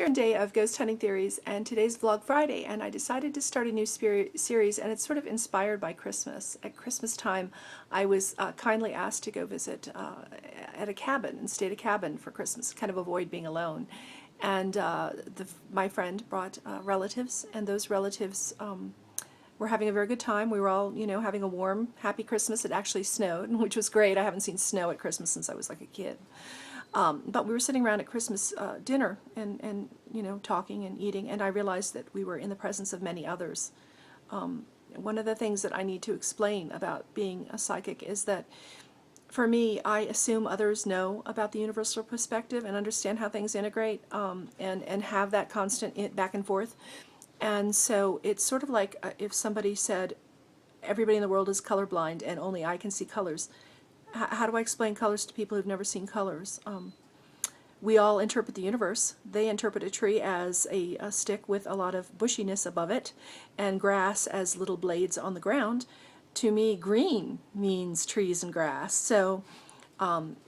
Day of Ghost Hunting Theories, and today's Vlog Friday, and I decided to start a new series, and it's sort of inspired by Christmas. At Christmas time, I was kindly asked to go visit at a cabin and stay at a cabin for Christmas, kind of avoid being alone. And my friend brought relatives, and those relatives were having a very good time. We were all, having a warm, happy Christmas. It actually snowed, which was great. I haven't seen snow at Christmas since I was like a kid. But we were sitting around at Christmas dinner and talking and eating, and I realized that we were in the presence of many others. One of the things that I need to explain about being a psychic is that for me, I assume others know about the universal perspective and understand how things integrate, and have that constant back and forth. And so it's sort of like if somebody said, everybody in the world is colorblind and only I can see colors. How do I explain colors to people who've never seen colors? We all interpret the universe. They interpret a tree as a stick with a lot of bushiness above it, and grass as little blades on the ground. To me, green means trees and grass. So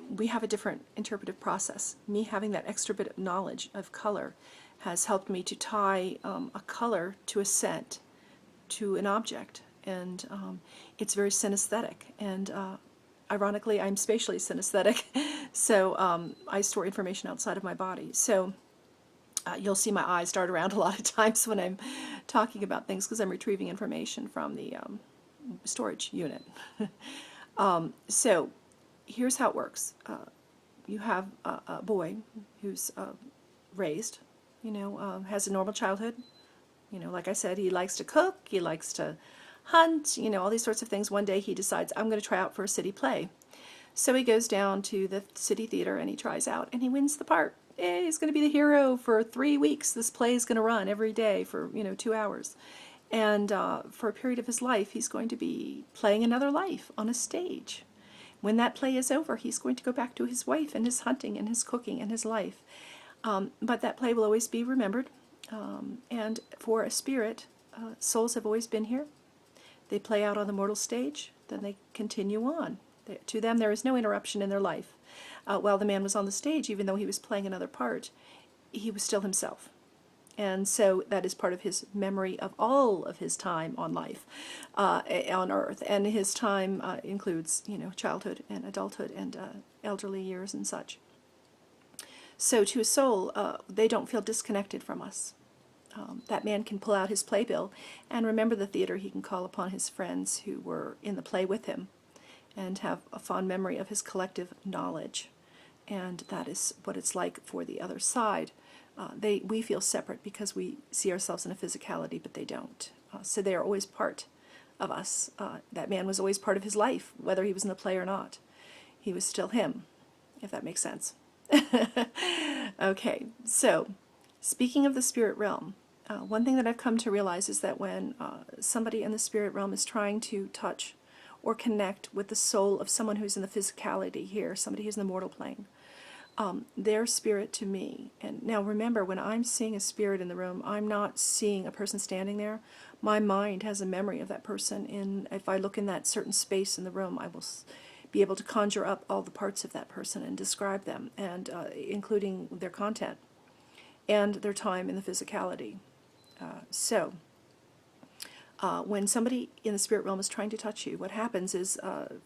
we have a different interpretive process. Me having that extra bit of knowledge of color has helped me to tie a color to a scent, to an object, and it's very synesthetic. And ironically, I'm spatially synesthetic, so I store information outside of my body. So you'll see my eyes dart around a lot of times when I'm talking about things because I'm retrieving information from the storage unit. So here's how it works. You have a boy who's raised, has a normal childhood. Like I said, he likes to cook, he likes to hunt, all these sorts of things. One day he decides, I'm going to try out for a city play. So he goes down to the city theater and he tries out and he wins the part. He's going to be the hero for 3 weeks. This play is going to run every day for 2 hours. And for a period of his life, he's going to be playing another life on a stage. When that play is over, he's going to go back to his wife and his hunting and his cooking and his life. But that play will always be remembered. And for a spirit, souls have always been here. They play out on the mortal stage, then they continue on. To them, there is no interruption in their life. While the man was on the stage, even though he was playing another part, he was still himself. And so that is part of his memory of all of his time on life, on earth. And his time includes, childhood and adulthood and elderly years and such. So to a soul, they don't feel disconnected from us. That man can pull out his playbill and remember the theater. He can call upon his friends who were in the play with him and have a fond memory of his collective knowledge. And that is what it's like for the other side. We feel separate because we see ourselves in a physicality, but they don't. So they are always part of us. That man was always part of his life, whether he was in the play or not. He was still him, if that makes sense. Okay, so speaking of the spirit realm, one thing that I've come to realize is that when somebody in the spirit realm is trying to touch or connect with the soul of someone who's in the physicality here, somebody who's in the mortal plane, their spirit to me, and now remember, when I'm seeing a spirit in the room, I'm not seeing a person standing there. My mind has a memory of that person, and if I look in that certain space in the room, I will be able to conjure up all the parts of that person and describe them, and including their content and their time in the physicality. So when somebody in the spirit realm is trying to touch you, what happens is,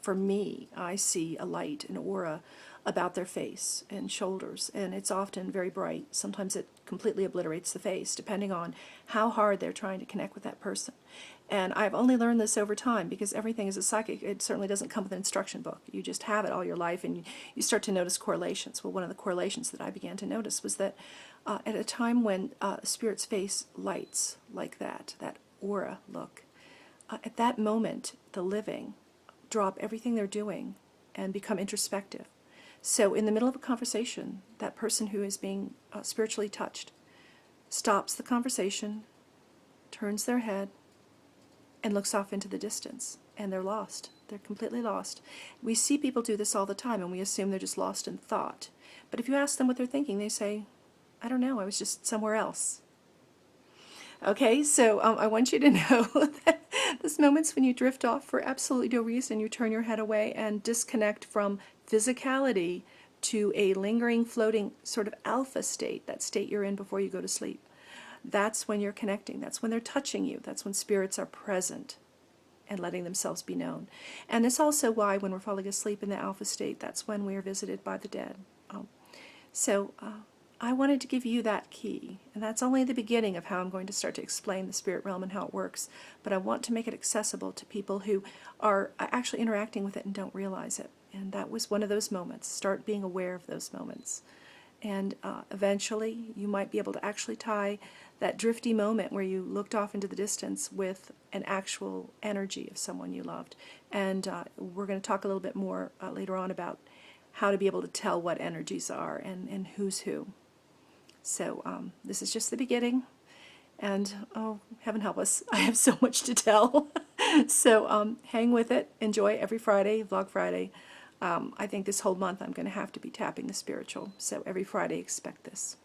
for me, I see a light, an aura about their face and shoulders, and it's often very bright. Sometimes it completely obliterates the face, depending on how hard they're trying to connect with that person. And I've only learned this over time, because everything is a psychic. It certainly doesn't come with an instruction book. You just have it all your life, and you start to notice correlations. Well, one of the correlations that I began to notice was that at a time when a spirit's face lights like that aura look, at that moment, the living drop everything they're doing and become introspective. So in the middle of a conversation, that person who is being spiritually touched stops the conversation, turns their head, and looks off into the distance, and they're lost. They're completely lost. We see people do this all the time, and we assume they're just lost in thought. But if you ask them what they're thinking, they say, I don't know, I was just somewhere else. Okay, so I want you to know that there's moments when you drift off for absolutely no reason. You turn your head away and disconnect from physicality to a lingering, floating sort of alpha state, that state you're in before you go to sleep. That's when you're connecting. That's when they're touching you. That's when spirits are present and letting themselves be known. And it's also why when we're falling asleep in the alpha state, that's when we are visited by the dead. So I wanted to give you that key. And that's only the beginning of how I'm going to start to explain the spirit realm and how it works. But I want to make it accessible to people who are actually interacting with it and don't realize it. And that was one of those moments. Start being aware of those moments. And eventually you might be able to actually tie that drifty moment where you looked off into the distance with an actual energy of someone you loved. And we're going to talk a little bit more later on about how to be able to tell what energies are and who's who. So this is just the beginning. And, oh, heaven help us, I have so much to tell. So hang with it. Enjoy every Friday, Vlog Friday. I think this whole month I'm going to have to be tapping the spiritual. So every Friday expect this.